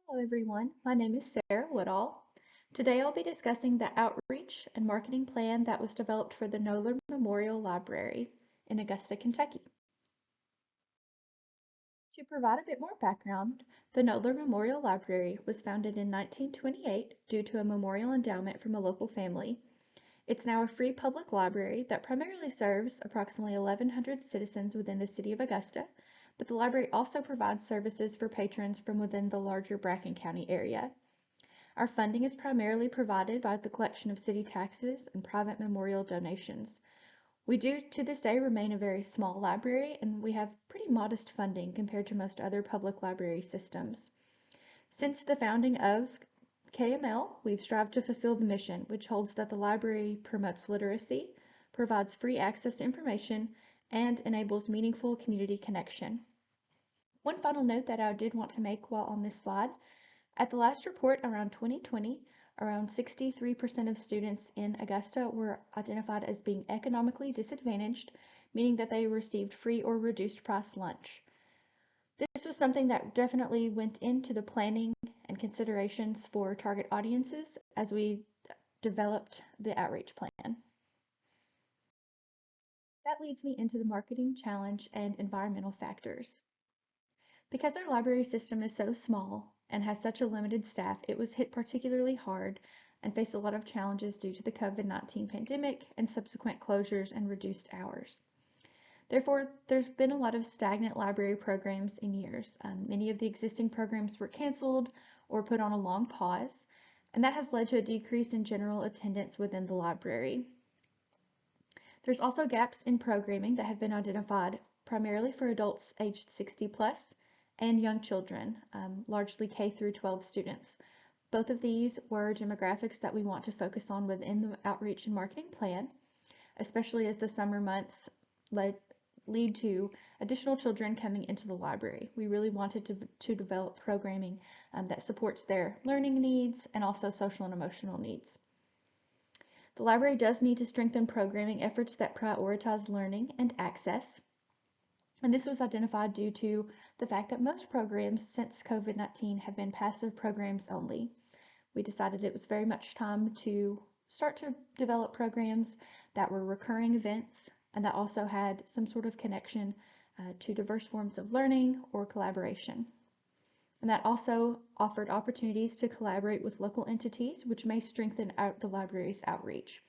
Hello everyone, my name is Sarah Woodall. Today I'll be discussing the outreach and marketing plan that was developed for the Noller Memorial Library in Augusta, Kentucky. To provide a bit more background, the Noller Memorial Library was founded in 1928 due to a memorial endowment from a local family. It's now a free public library that primarily serves approximately 1,100 citizens within the city of Augusta, but the library also provides services for patrons from within the larger Bracken County area. Our funding is primarily provided by the collection of city taxes and private memorial donations. We do to this day remain a very small library, and we have pretty modest funding compared to most other public library systems. Since the founding of KML, we've strived to fulfill the mission, which holds that the library promotes literacy, provides free access to information, and enables meaningful community connection. One final note that I did want to make while on this slide: at the last report around 2020, around 63% of students in Augusta were identified as being economically disadvantaged, meaning that they received free or reduced price lunch. This was something that definitely went into the planning and considerations for target audiences as we developed the outreach plan. That leads me into the marketing challenge and environmental factors. Because our library system is so small and has such a limited staff, it was hit particularly hard and faced a lot of challenges due to the COVID-19 pandemic and subsequent closures and reduced hours. Therefore, there's been a lot of stagnant library programs in years. Many of the existing programs were canceled or put on a long pause, and that has led to a decrease in general attendance within the library. There's also gaps in programming that have been identified primarily for adults aged 60 plus and young children, largely K through 12 students. Both of these were demographics that we want to focus on within the outreach and marketing plan, especially as the summer months lead to additional children coming into the library. We really wanted to develop programming that supports their learning needs and also social and emotional needs. The library does need to strengthen programming efforts that prioritize learning and access. And this was identified due to the fact that most programs since COVID-19 have been passive programs only. We decided it was very much time to start to develop programs that were recurring events and that also had some sort of connection to diverse forms of learning or collaboration. And that also offered opportunities to collaborate with local entities, which may strengthen the library's outreach.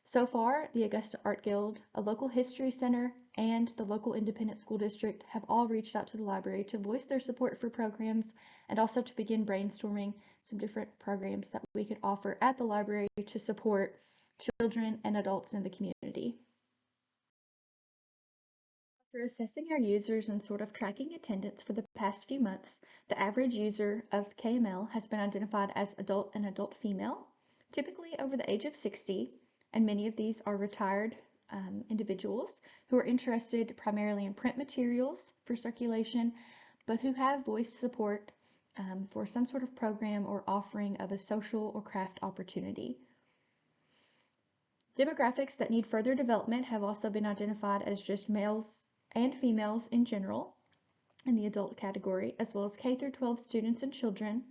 So far, the Augusta Art Guild, a local history center, and the local independent school district have all reached out to the library to voice their support for programs and also to begin brainstorming some different programs that we could offer at the library to support children and adults in the community. After assessing our users and sort of tracking attendance for the past few months, the average user of KML has been identified as adult and adult female, typically over the age of 60, and many of these are retired individuals who are interested primarily in print materials for circulation, but who have voiced support for some sort of program or offering of a social or craft opportunity. Demographics that need further development have also been identified as just males and females in general in the adult category, as well as K through 12 students and children,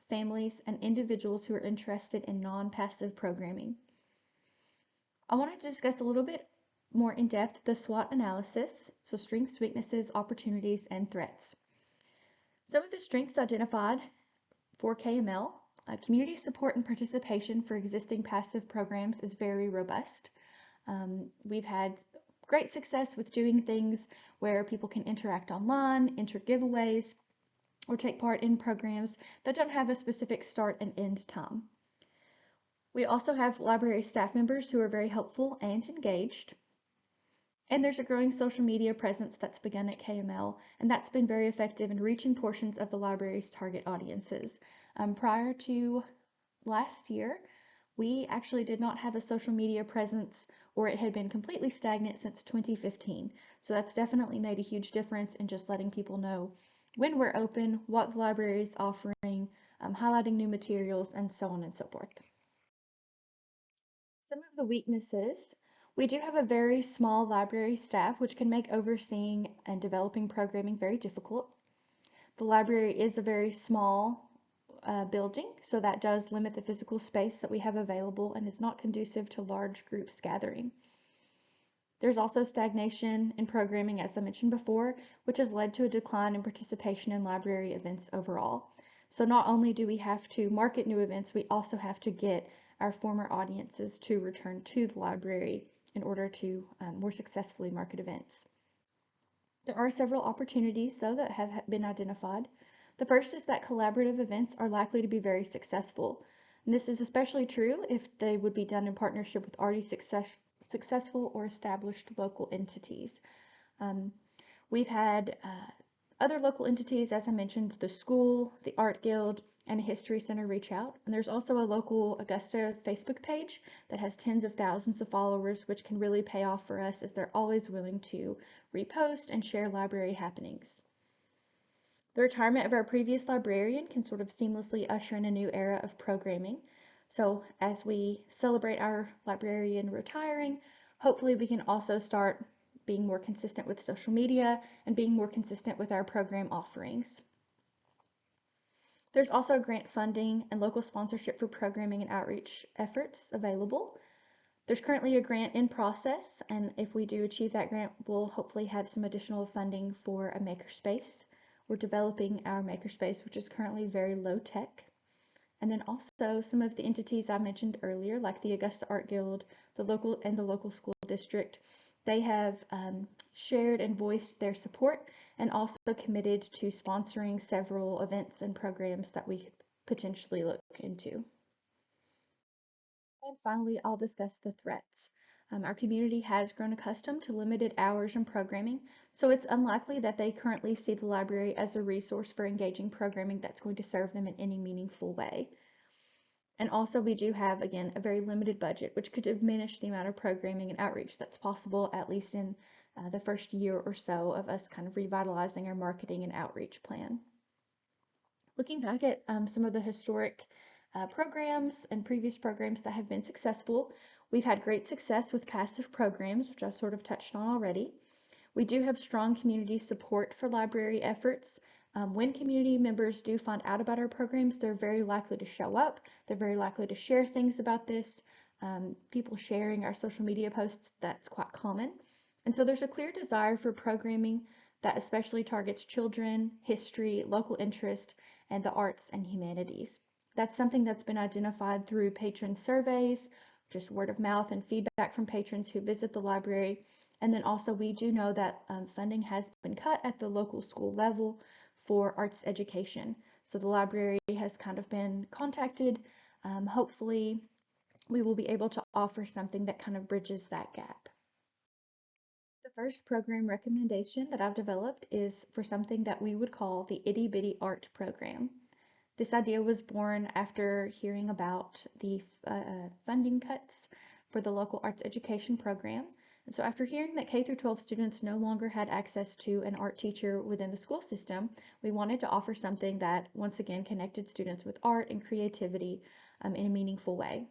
families, and individuals who are interested in non-passive programming. I wanted to discuss a little bit more in depth the SWOT analysis, so strengths, weaknesses, opportunities, and threats. Some of the strengths identified for KML, community support and participation for existing passive programs is very robust. We've had great success with doing things where people can interact online, enter giveaways, or take part in programs that don't have a specific start and end time. We also have library staff members who are very helpful and engaged. And there's a growing social media presence that's begun at KML, and that's been very effective in reaching portions of the library's target audiences. Prior to last year, we actually did not have a social media presence, or it had been completely stagnant since 2015. So that's definitely made a huge difference in just letting people know when we're open, what the library is offering, highlighting new materials, and so on and so forth. Some of the weaknesses: we do have a very small library staff, which can make overseeing and developing programming very difficult. The library is a very small building, so that does limit the physical space that we have available and is not conducive to large groups gathering. There's also stagnation in programming, as I mentioned before, which has led to a decline in participation in library events overall. So not only do we have to market new events, we also have to get our former audiences to return to the library in order to more successfully market events. There are several opportunities, though, that have been identified. The first is that collaborative events are likely to be very successful. And this is especially true if they would be done in partnership with already successful or established local entities. We've had other local entities, as I mentioned, the school, the art guild, and a history center reach out. And there's also a local Augusta Facebook page that has tens of thousands of followers, which can really pay off for us as they're always willing to repost and share library happenings. The retirement of our previous librarian can sort of seamlessly usher in a new era of programming. So as we celebrate our librarian retiring, hopefully we can also start being more consistent with social media and being more consistent with our program offerings. There's also grant funding and local sponsorship for programming and outreach efforts available. There's currently a grant in process, and if we do achieve that grant, we'll hopefully have some additional funding for a makerspace. We're developing our makerspace, which is currently very low tech. And then also some of the entities I mentioned earlier, like the Augusta Art Guild, the local school district, they have shared and voiced their support and also committed to sponsoring several events and programs that we could potentially look into. And finally, I'll discuss the threats. Our community has grown accustomed to limited hours and programming, so it's unlikely that they currently see the library as a resource for engaging programming that's going to serve them in any meaningful way. And also we do have, again, a very limited budget, which could diminish the amount of programming and outreach that's possible, at least in the first year or so of us kind of revitalizing our marketing and outreach plan. Looking back at some of the historic programs and previous programs that have been successful, we've had great success with passive programs, which I sort of touched on already. We do have strong community support for library efforts. When community members do find out about our programs, they're very likely to show up. They're very likely to share things about this. People sharing our social media posts, that's quite common. And so there's a clear desire for programming that especially targets children, history, local interest, and the arts and humanities. That's something that's been identified through patron surveys, just word of mouth and feedback from patrons who visit the library. And then also we do know that funding has been cut at the local school level for arts education. So the library has kind of been contacted. Hopefully we will be able to offer something that kind of bridges that gap. The first program recommendation that I've developed is for something that we would call the Itty Bitty Art Program. This idea was born after hearing about the funding cuts for the local arts education program. And so after hearing that K through 12 students no longer had access to an art teacher within the school system, we wanted to offer something that once again connected students with art and creativity in a meaningful way.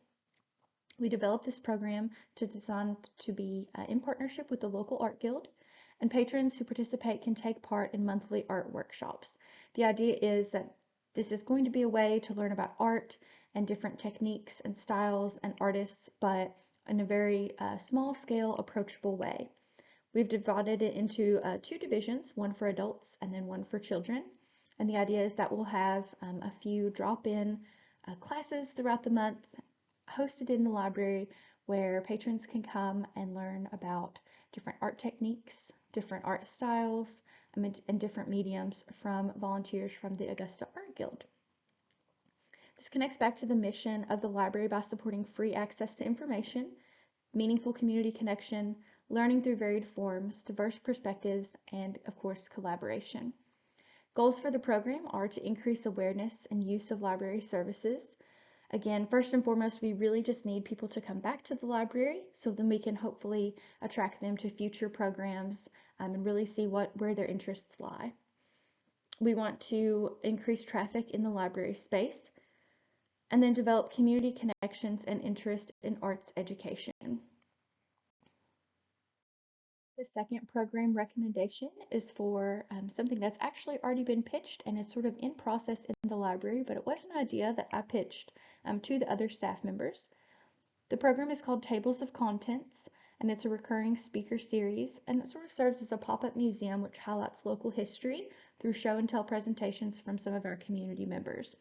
We developed this program designed to be in partnership with the local art guild, and patrons who participate can take part in monthly art workshops. The idea is that this is going to be a way to learn about art and different techniques and styles and artists, but in a very small scale, approachable way. We've divided it into two divisions, one for adults and then one for children. And the idea is that we'll have a few drop-in classes throughout the month hosted in the library where patrons can come and learn about different art techniques, different art styles, and different mediums from volunteers from the Augusta Art Guild. This connects back to the mission of the library by supporting free access to information, meaningful community connection, learning through varied forms, diverse perspectives, and of course, collaboration. Goals for the program are to increase awareness and use of library services. Again, first and foremost, we really just need people to come back to the library so then we can hopefully attract them to future programs and really see where their interests lie. We want to increase traffic in the library space and then develop community connections and interest in arts education. The second program recommendation is for something that's actually already been pitched and is sort of in process in the library, but it was an idea that I pitched to the other staff members. The program is called Tables of Contents, and it's a recurring speaker series, and it sort of serves as a pop-up museum which highlights local history through show and tell presentations from some of our community members.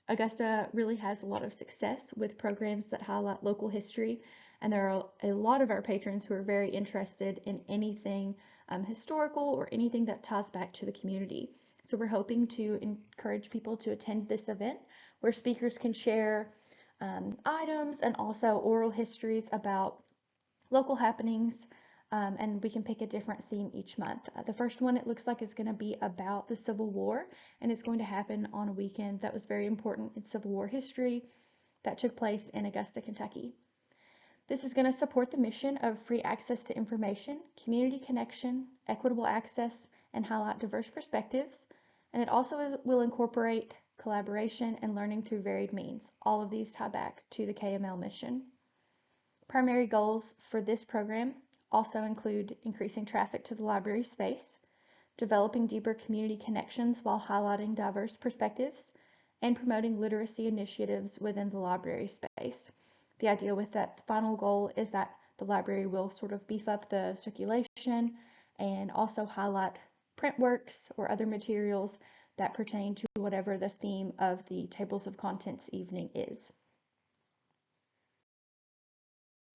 Augusta really has a lot of success with programs that highlight local history, and there are a lot of our patrons who are very interested in anything historical or anything that ties back to the community. So we're hoping to encourage people to attend this event where speakers can share items and also oral histories about local happenings, and we can pick a different theme each month. The first one, it looks like, is going to be about the Civil War, and it's going to happen on a weekend that was very important in Civil War history that took place in Augusta, Kentucky. This is going to support the mission of free access to information, community connection, equitable access, and highlight diverse perspectives, and it also will incorporate collaboration and learning through varied means. All of these tie back to the KML mission. Primary goals for this program also include increasing traffic to the library space, developing deeper community connections while highlighting diverse perspectives, and promoting literacy initiatives within the library space. The idea with that final goal is that the library will sort of beef up the circulation and also highlight print works or other materials that pertain to whatever the theme of the Tables of Contents evening is.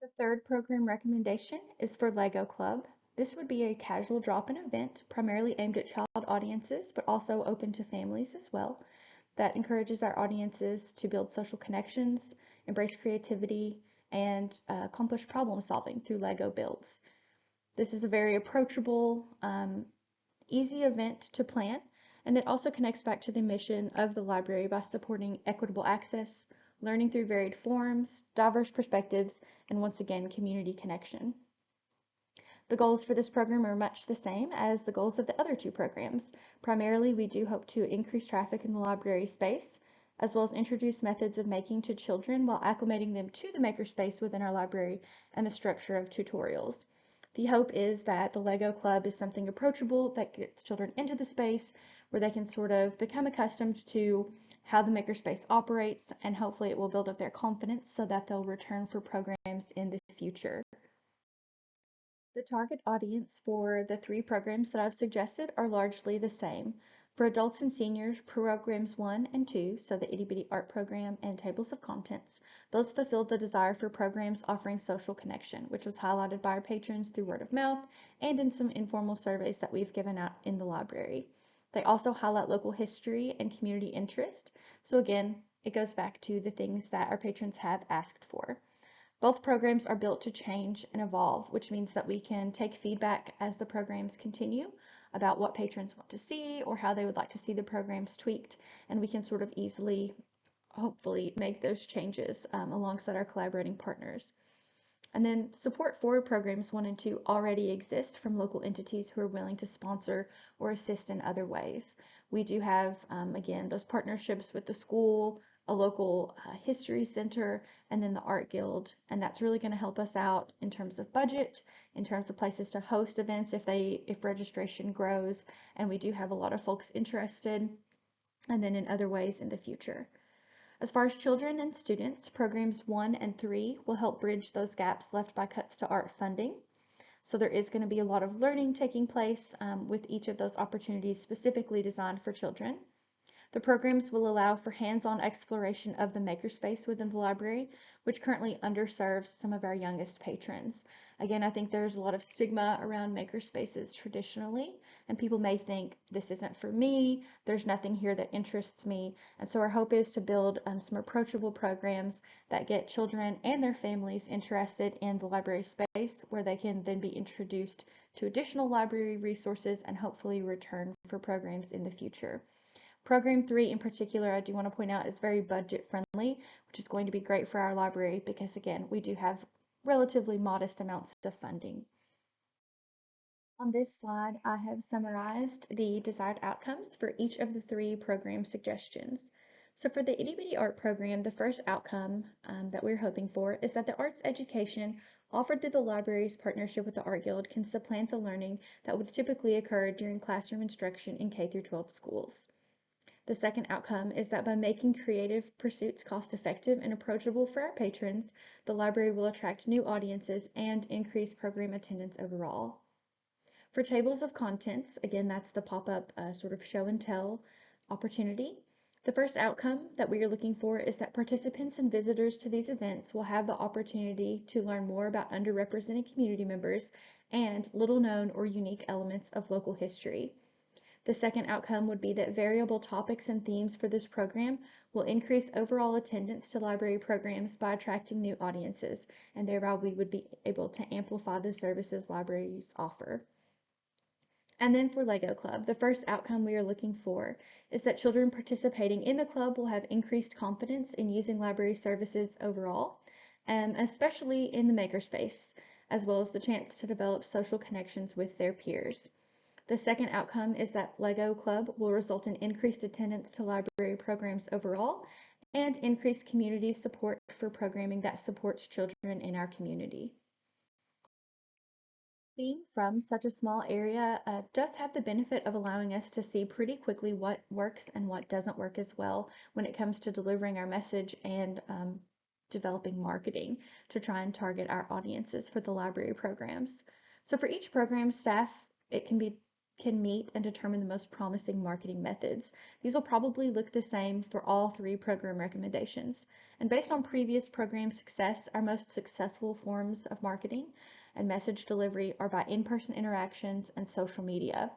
The third program recommendation is for Lego Club. This would be a casual drop-in event primarily aimed at child audiences, but also open to families as well, that encourages our audiences to build social connections, embrace creativity, and accomplish problem solving through Lego builds. This is a very approachable, easy event to plan, and it also connects back to the mission of the library by supporting equitable access, learning through varied forms, diverse perspectives, and once again, community connection. The goals for this program are much the same as the goals of the other two programs. Primarily, we do hope to increase traffic in the library space, as well as introduce methods of making to children while acclimating them to the makerspace within our library and the structure of tutorials. The hope is that the Lego Club is something approachable that gets children into the space where they can sort of become accustomed to how the makerspace operates, and hopefully it will build up their confidence so that they'll return for programs in the future. The target audience for the three programs that I've suggested are largely the same. For adults and seniors, programs 1 and 2, so the Itty Bitty Art Program and Tables of Contents, those fulfilled the desire for programs offering social connection, which was highlighted by our patrons through word of mouth and in some informal surveys that we've given out in the library. They also highlight local history and community interest, so again, it goes back to the things that our patrons have asked for. Both programs are built to change and evolve, which means that we can take feedback as the programs continue about what patrons want to see or how they would like to see the programs tweaked, and we can sort of easily, hopefully, make those changes alongside our collaborating partners. And then support for programs 1 and 2 already exist from local entities who are willing to sponsor or assist in other ways. We do have, again, those partnerships with the school, a local history center, and then the art guild, and that's really going to help us out in terms of budget, in terms of places to host events if registration grows, and we do have a lot of folks interested, and then in other ways in the future. As far as children and students, programs 1 and 3 will help bridge those gaps left by cuts to art funding. So there is going to be a lot of learning taking place with each of those opportunities specifically designed for children. The programs will allow for hands-on exploration of the makerspace within the library, which currently underserves some of our youngest patrons. Again, I think there's a lot of stigma around makerspaces traditionally, and people may think, this isn't for me, there's nothing here that interests me. And so our hope is to build some approachable programs that get children and their families interested in the library space, where they can then be introduced to additional library resources and hopefully return for programs in the future. Program 3 in particular, I do want to point out, is very budget friendly, which is going to be great for our library because, again, we do have relatively modest amounts of funding. On this slide, I have summarized the desired outcomes for each of the three program suggestions. So for the Itty Bitty Art program, the first outcome that we're hoping for is that the arts education offered through the library's partnership with the Art Guild can supplant the learning that would typically occur during classroom instruction in K through 12 schools. The second outcome is that by making creative pursuits cost-effective and approachable for our patrons, the library will attract new audiences and increase program attendance overall. For tables of contents, again, that's the pop-up sort of show and tell opportunity. The first outcome that we are looking for is that participants and visitors to these events will have the opportunity to learn more about underrepresented community members and little known or unique elements of local history. The second outcome would be that variable topics and themes for this program will increase overall attendance to library programs by attracting new audiences, and thereby we would be able to amplify the services libraries offer. And then for Lego Club, the first outcome we are looking for is that children participating in the club will have increased confidence in using library services overall, especially in the makerspace, as well as the chance to develop social connections with their peers. The second outcome is that Lego Club will result in increased attendance to library programs overall and increased community support for programming that supports children in our community. Being from such a small area does have the benefit of allowing us to see pretty quickly what works and what doesn't work as well when it comes to delivering our message and developing marketing to try and target our audiences for the library programs. So for each program, staff can meet and determine the most promising marketing methods. These will probably look the same for all three program recommendations. And based on previous program success, our most successful forms of marketing and message delivery are by in-person interactions and social media.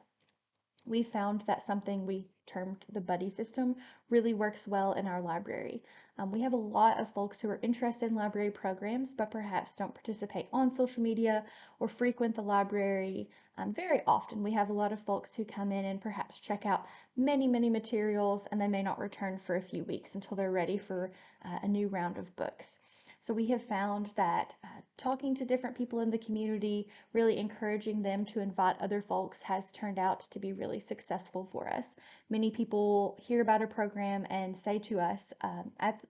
We found that something we termed the buddy system really works well in our library. We have a lot of folks who are interested in library programs but perhaps don't participate on social media or frequent the library very often. We have a lot of folks who come in and perhaps check out many materials and they may not return for a few weeks until they're ready for a new round of books. So we have found that talking to different people in the community, really encouraging them to invite other folks has turned out to be really successful for us. Many people hear about a program and say to us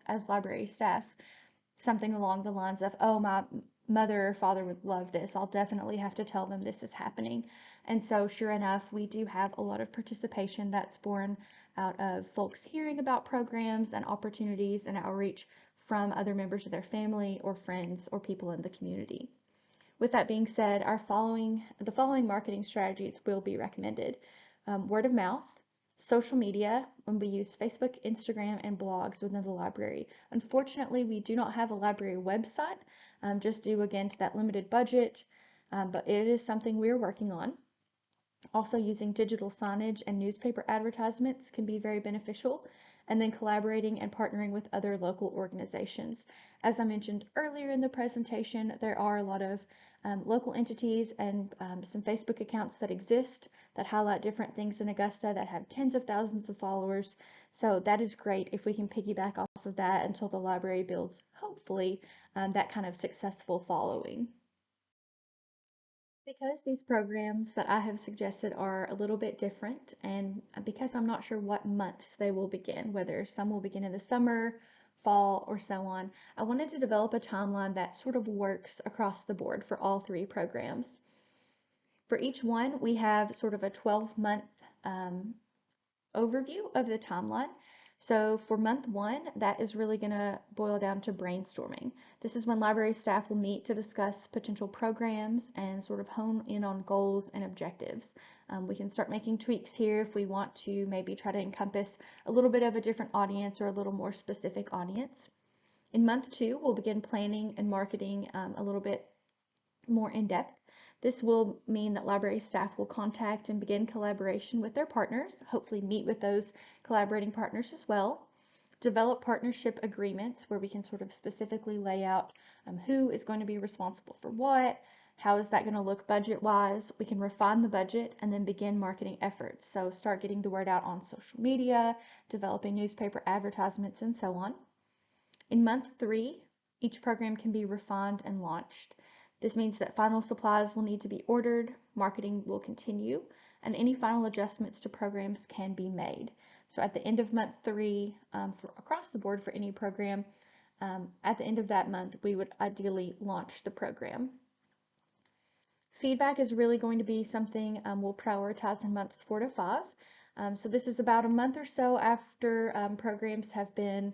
as library staff something along the lines of, oh, my mother or father would love this. I'll definitely have to tell them this is happening. And so sure enough, we do have a lot of participation that's born out of folks hearing about programs and opportunities and outreach from other members of their family or friends or people in the community. With that being said, the following marketing strategies will be recommended. Word of mouth, social media, when we use Facebook, Instagram, and blogs within the library. Unfortunately, we do not have a library website, just due again to that limited budget, but it is something we're working on. Also, using digital signage and newspaper advertisements can be very beneficial, and then collaborating and partnering with other local organizations. As I mentioned earlier in the presentation, there are a lot of local entities and some Facebook accounts that exist that highlight different things in Augusta that have tens of thousands of followers. So that is great if we can piggyback off of that until the library builds, hopefully, that kind of successful following. Because these programs that I have suggested are a little bit different, and because I'm not sure what months they will begin, whether some will begin in the summer, fall, or so on, I wanted to develop a timeline that sort of works across the board for all three programs. For each one, we have sort of a 12-month overview of the timeline. So for month one, that is really going to boil down to brainstorming. This is when library staff will meet to discuss potential programs and sort of hone in on goals and objectives. We can start making tweaks here if we want to maybe try to encompass a little bit of a different audience or a little more specific audience. In month two, we'll begin planning and marketing a little bit more in depth. This will mean that library staff will contact and begin collaboration with their partners, hopefully meet with those collaborating partners as well, develop partnership agreements where we can sort of specifically lay out who is going to be responsible for what, how is that going to look budget-wise. We can refine the budget and then begin marketing efforts. So start getting the word out on social media, developing newspaper advertisements, and so on. In month three, each program can be refined and launched. This means that final supplies will need to be ordered, marketing will continue, and any final adjustments to programs can be made. So at the end of month three, across the board for any program, at the end of that month, we would ideally launch the program. Feedback is really going to be something we'll prioritize in months 4 to 5. So this is about a month or so after programs have been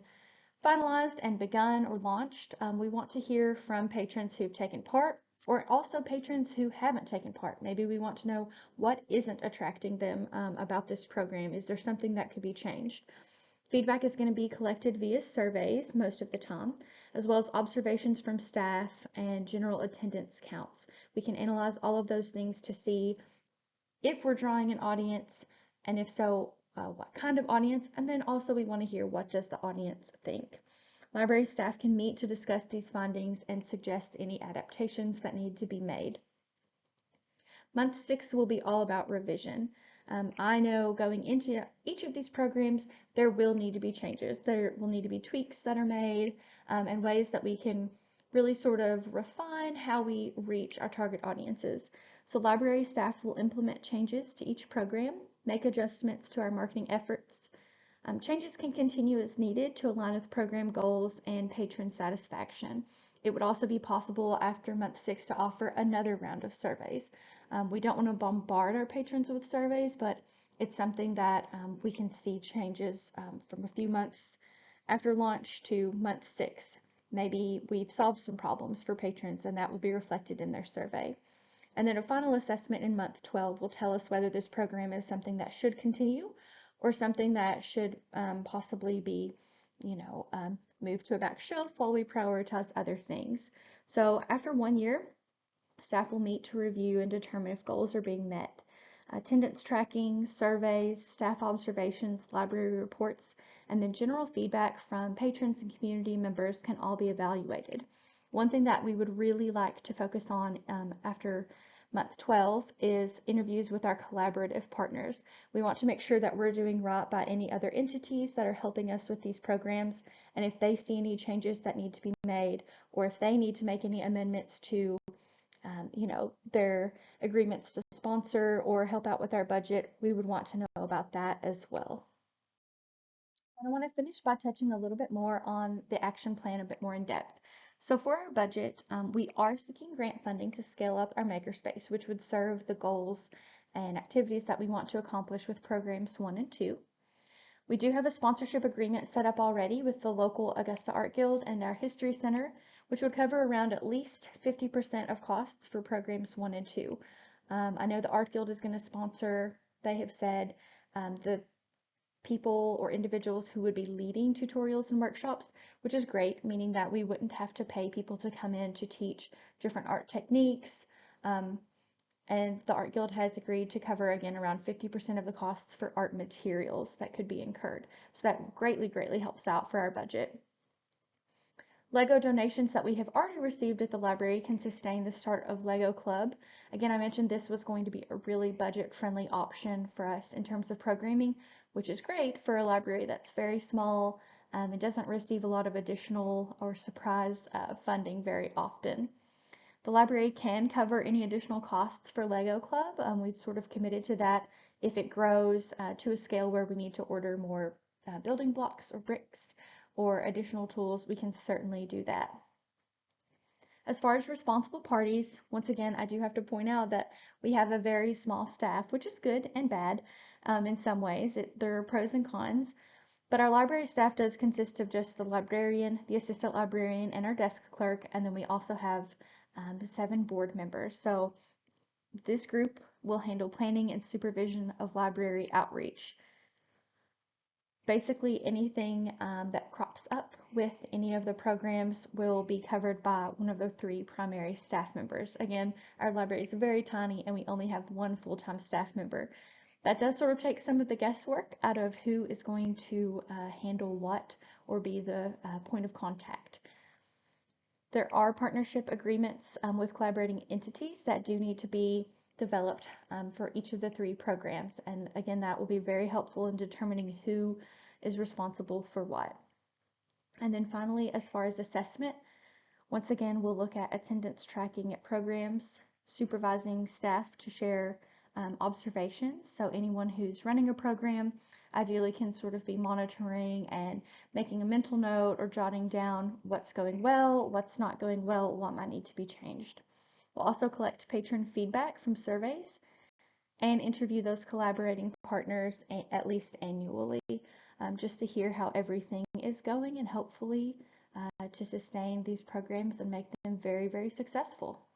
finalized and begun or launched. We want to hear from patrons who've taken part, or also patrons who haven't taken part. Maybe we want to know what isn't attracting them about this program. Is there something that could be changed? Feedback is going to be collected via surveys most of the time, as well as observations from staff and general attendance counts. We can analyze all of those things to see if we're drawing an audience, and if so, what kind of audience, and then also we want to hear what does the audience think. Library staff can meet to discuss these findings and suggest any adaptations that need to be made. Month 6 will be all about revision. I know going into each of these programs, there will need to be changes. There will need to be tweaks that are made and ways that we can really sort of refine how we reach our target audiences. So library staff will implement changes to each program, make adjustments to our marketing efforts. Changes can continue as needed to align with program goals and patron satisfaction. It would also be possible after month 6 to offer another round of surveys. We don't want to bombard our patrons with surveys, but it's something that we can see changes from a few months after launch to month 6. Maybe we've solved some problems for patrons and that will be reflected in their survey. And then a final assessment in month 12 will tell us whether this program is something that should continue or something that should possibly be, moved to a back shelf while we prioritize other things. So after 1 year, staff will meet to review and determine if goals are being met. Attendance tracking, surveys, staff observations, library reports, and then general feedback from patrons and community members can all be evaluated. One thing that we would really like to focus on after month 12 is interviews with our collaborative partners. We want to make sure that we're doing right by any other entities that are helping us with these programs, and if they see any changes that need to be made, or if they need to make any amendments to their agreements to sponsor or help out with our budget, we would want to know about that as well. And I want to finish by touching a little bit more on the action plan a bit more in depth. So for our budget, we are seeking grant funding to scale up our makerspace, which would serve the goals and activities that we want to accomplish with programs 1 and 2. We do have a sponsorship agreement set up already with the local Augusta Art Guild and our History Center, which would cover around at least 50% of costs for programs 1 and 2. I know the Art Guild is going to sponsor, they have said, the people or individuals who would be leading tutorials and workshops, which is great, meaning that we wouldn't have to pay people to come in to teach different art techniques. And the Art Guild has agreed to cover, again, around 50% of the costs for art materials that could be incurred. So that greatly helps out for our budget. Lego donations that we have already received at the library can sustain the start of Lego Club. Again, I mentioned this was going to be a really budget-friendly option for us in terms of programming, which is great for a library that's very small and doesn't receive a lot of additional or surprise funding very often. The library can cover any additional costs for Lego Club. We've sort of committed to that. If it grows to a scale where we need to order more building blocks or bricks or additional tools, we can certainly do that. As far as responsible parties, once again, I do have to point out that we have a very small staff, which is good and bad in some ways. There are pros and cons. But our library staff does consist of just the librarian, the assistant librarian, and our desk clerk, and then we also have 7 board members. So this group will handle planning and supervision of library outreach. Basically anything that crops up with any of the programs will be covered by one of the 3 primary staff members. Again, our library is very tiny and we only have 1 full-time staff member. That does sort of take some of the guesswork out of who is going to handle what or be the point of contact. There are partnership agreements with collaborating entities that do need to be developed for each of the 3 programs. And again, that will be very helpful in determining who is responsible for what. And then finally, as far as assessment, once again, we'll look at attendance tracking at programs, supervising staff to share observations. So anyone who's running a program ideally can sort of be monitoring and making a mental note or jotting down what's going well, what's not going well, what might need to be changed. We'll also collect patron feedback from surveys and interview those collaborating partners at least annually, just to hear how everything is going and hopefully to sustain these programs and make them very, very successful.